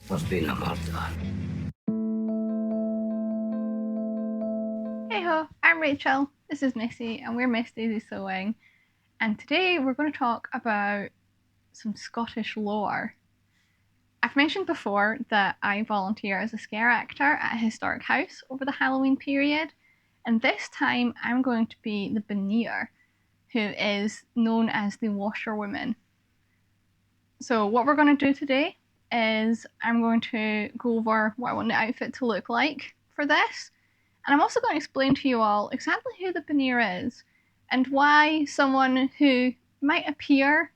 Postina Marta. Hey ho, I'm Rachel, this is Missy, and we're Miss Daisy Sewing, and today we're going to talk about some Scottish lore. I've mentioned before that I volunteer as a scare actor at a historic house over the Halloween period, and this time I'm going to be the Bean Nighe, who is known as the washerwoman. So what we're going to do today is I'm going to go over what I want the outfit to look like for this. And I'm also going to explain to you all exactly who the Bean Nighe is and why someone who might appear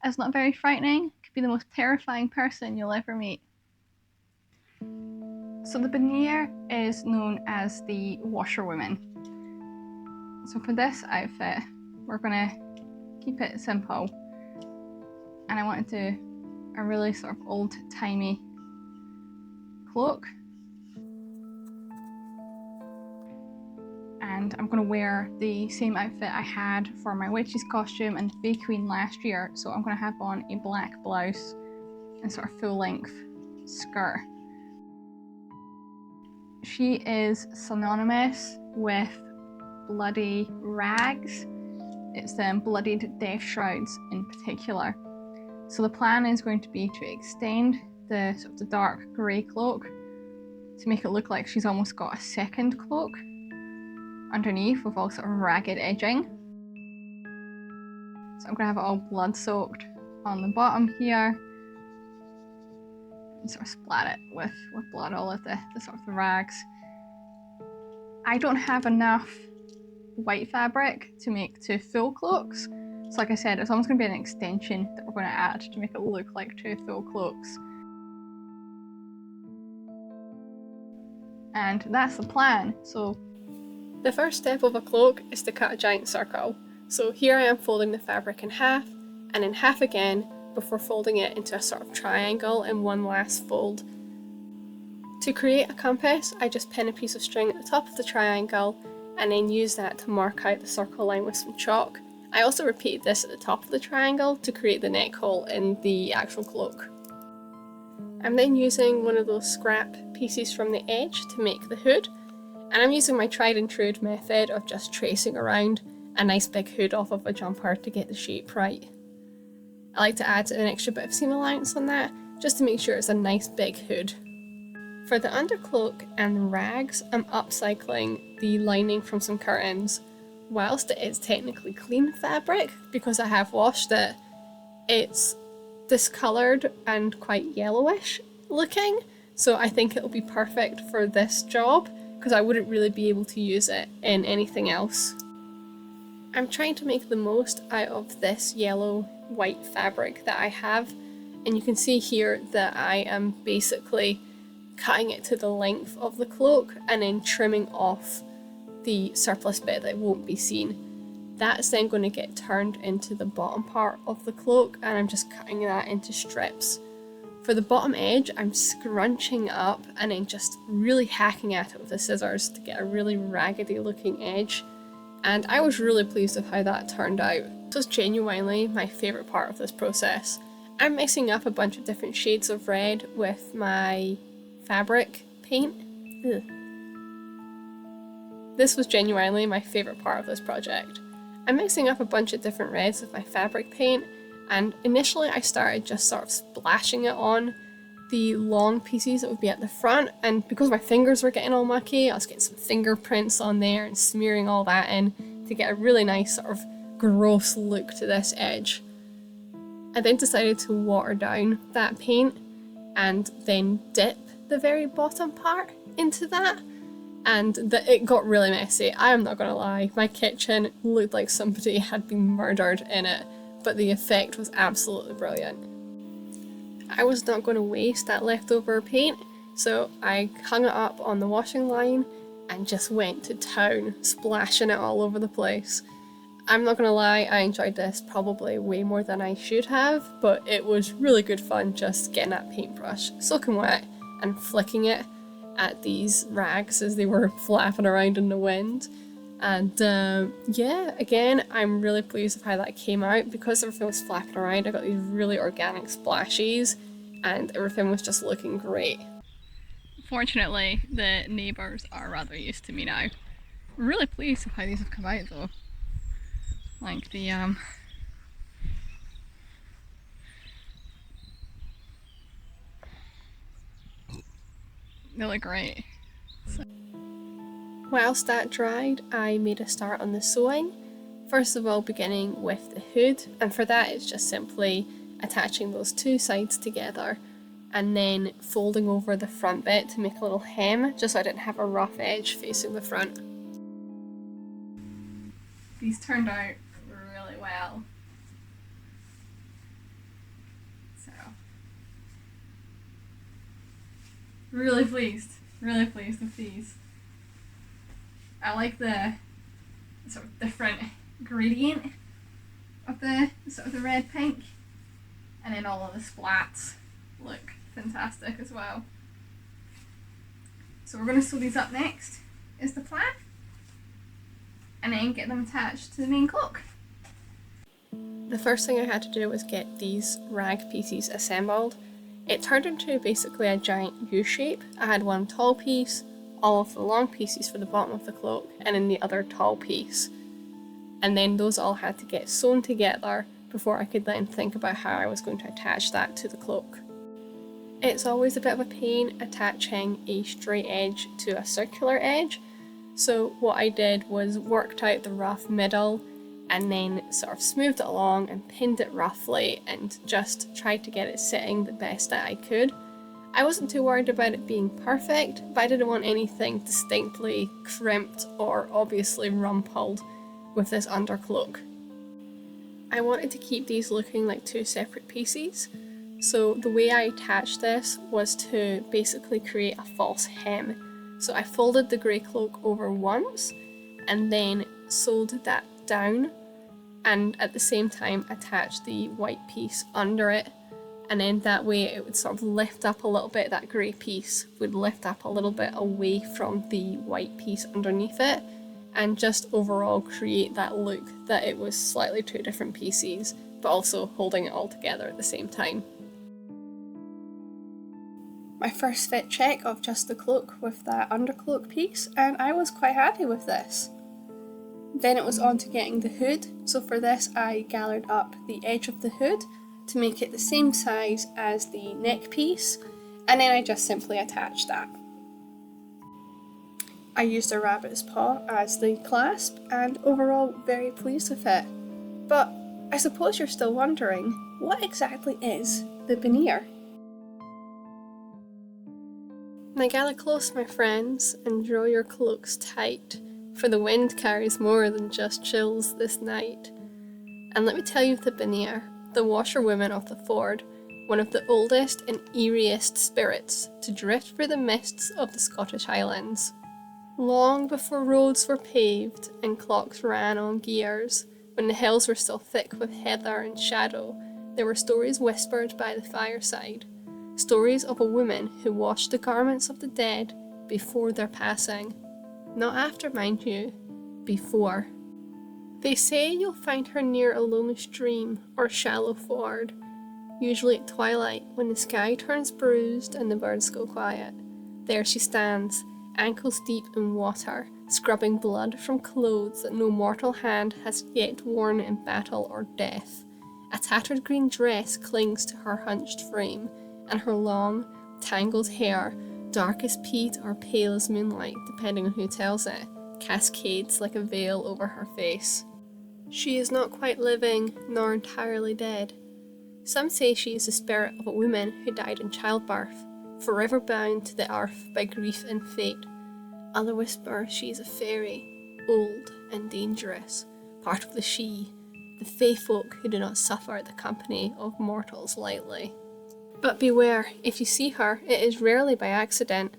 as not very frightening could be the most terrifying person you'll ever meet. So the Bean Nighe is known as the washerwoman. So for this outfit, we're going to keep it simple. And I want to do a really sort of old-timey cloak. And I'm going to wear the same outfit I had for my witch's costume and Fay Queen last year. So I'm going to have on a black blouse and sort of full-length skirt. She is synonymous with bloody rags. It's bloodied death shrouds in particular. So the plan is going to be to extend the sort of the dark grey cloak to make it look like she's almost got a second cloak underneath with all sort of ragged edging. So I'm going to have it all blood soaked on the bottom here and sort of splat it with blood all of the sort of the rags. I don't have enough white fabric to make two full cloaks. So like I said, it's almost going to be an extension that we're going to add to make it look like two full cloaks. And that's the plan. So the first step of a cloak is to cut a giant circle. So here I am folding the fabric in half and in half again before folding it into a sort of triangle in one last fold. To create a compass, I just pin a piece of string at the top of the triangle and then use that to mark out the circle line with some chalk. I also repeated this at the top of the triangle to create the neck hole in the actual cloak. I'm then using one of those scrap pieces from the edge to make the hood, and I'm using my tried and true method of just tracing around a nice big hood off of a jumper to get the shape right. I like to add an extra bit of seam allowance on that just to make sure it's a nice big hood. For the undercloak and the rags, I'm upcycling the lining from some curtains. Whilst it is technically clean fabric, because I have washed it, it's discoloured and quite yellowish looking, so I think it'll be perfect for this job because I wouldn't really be able to use it in anything else. I'm trying to make the most out of this yellow white fabric that I have, and you can see here that I am basically cutting it to the length of the cloak and then trimming off the surplus bit that won't be seen. That's then going to get turned into the bottom part of the cloak, and I'm just cutting that into strips. For the bottom edge, I'm scrunching up and then just really hacking at it with the scissors to get a really raggedy looking edge, and I was really pleased with how that turned out. This was genuinely my favourite part of this process. I'm mixing up a bunch of different shades of red with my fabric paint. Ugh. This was genuinely my favourite part of this project. I'm mixing up a bunch of different reds with my fabric paint, and initially I started just sort of splashing it on the long pieces that would be at the front, and because my fingers were getting all mucky, I was getting some fingerprints on there and smearing all that in to get a really nice sort of gross look to this edge. I then decided to water down that paint and then dip the very bottom part into that, and it got really messy. I am not gonna lie, my kitchen looked like somebody had been murdered in it, but the effect was absolutely brilliant. I was not going to waste that leftover paint, so I hung it up on the washing line and just went to town, splashing it all over the place. I'm not gonna lie, I enjoyed this probably way more than I should have, but it was really good fun just getting that paintbrush soaking wet and flicking it at these rags as they were flapping around in the wind. And yeah, again, I'm really pleased with how that came out. Because everything was flapping around, I got these really organic splashes. and everything was just looking great. Fortunately, the neighbours are rather used to me now. I'm really pleased with how these have come out though. Like the they look great. Whilst that dried, I made a start on the sewing. First of all, beginning with the hood, and for that it's just simply attaching those two sides together and then folding over the front bit to make a little hem, just so I didn't have a rough edge facing the front. These turned out really well. So, really pleased with these. I like the sort of different gradient of the sort of the red pink, and then all of the splats look fantastic as well. So we're going to sew these up next is the plan, and then get them attached to the main cloak. The first thing I had to do was get these rag pieces assembled. It turned into basically a giant U shape. I had one tall piece, all of the long pieces for the bottom of the cloak, and then the other tall piece. And then those all had to get sewn together before I could then think about how I was going to attach that to the cloak. It's always a bit of a pain attaching a straight edge to a circular edge, so what I did was worked out the rough middle and then sort of smoothed it along and pinned it roughly and just tried to get it sitting the best that I could. I wasn't too worried about it being perfect, but I didn't want anything distinctly crimped or obviously rumpled with this undercloak. I wanted to keep these looking like two separate pieces, so the way I attached this was to basically create a false hem. So I folded the grey cloak over once and then sewed that down, and at the same time attached the white piece under it, and then that way it would sort of lift up a little bit. That grey piece would lift up a little bit away from the white piece underneath it, and just overall create that look that it was slightly two different pieces, but also holding it all together at the same time. My first fit check of just the cloak with that undercloak piece, and I was quite happy with this. Then it was on to getting the hood, so for this I gathered up the edge of the hood to make it the same size as the neck piece, and then I just simply attached that. I used a rabbit's paw as the clasp, and overall very pleased with it. But I suppose you're still wondering, what exactly is the Bean Nighe? Now gather close, my friends, and draw your cloaks tight, for the wind carries more than just chills this night. And let me tell you of the Bean Nighe, the washerwoman of the ford, one of the oldest and eeriest spirits to drift through the mists of the Scottish Highlands. Long before roads were paved and clocks ran on gears, when the hills were still thick with heather and shadow, there were stories whispered by the fireside. Stories of a woman who washed the garments of the dead before their passing. Not after, mind you, before. They say you'll find her near a lonely stream or shallow ford, usually at twilight when the sky turns bruised and the birds go quiet. There she stands, ankles deep in water, scrubbing blood from clothes that no mortal hand has yet worn in battle or death. A tattered green dress clings to her hunched frame, and her long, tangled hair, dark as peat or pale as moonlight, depending on who tells it, cascades like a veil over her face. She is not quite living, nor entirely dead. Some say she is the spirit of a woman who died in childbirth, forever bound to the earth by grief and fate. Others whisper she is a fairy, old and dangerous, part of the She, the fae folk who do not suffer the company of mortals lightly. But beware, if you see her, it is rarely by accident.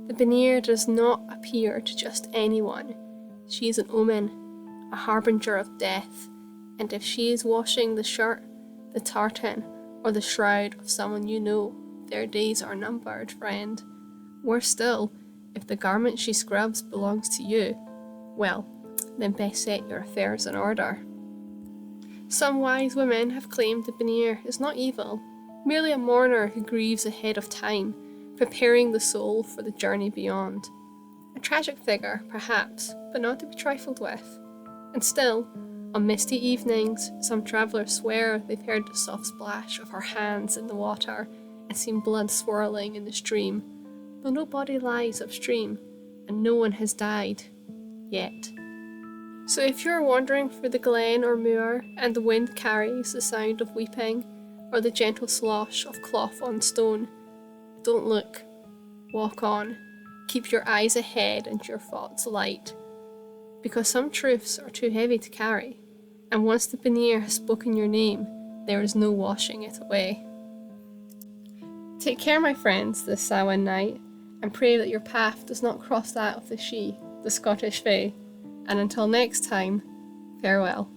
The Bean Nighe does not appear to just anyone. She is an omen, a harbinger of death, and if she is washing the shirt, the tartan, or the shroud of someone you know, their days are numbered, friend. Worse still, if the garment she scrubs belongs to you, well, then best set your affairs in order. Some wise women have claimed the Bean Nighe is not evil, merely a mourner who grieves ahead of time, preparing the soul for the journey beyond. A tragic figure, perhaps, but not to be trifled with. And still, on misty evenings, some travellers swear they've heard the soft splash of her hands in the water and seen blood swirling in the stream, though no body lies upstream, and no one has died. Yet. So if you're wandering through the glen or moor, and the wind carries the sound of weeping, or the gentle slosh of cloth on stone, don't look. Walk on. Keep your eyes ahead and your thoughts light. Because some truths are too heavy to carry, and once the veneer has spoken your name, there is no washing it away. Take care, my friends, this Samhain night, and pray that your path does not cross that of the Sidhe, the Scottish Fae. And until next time, farewell.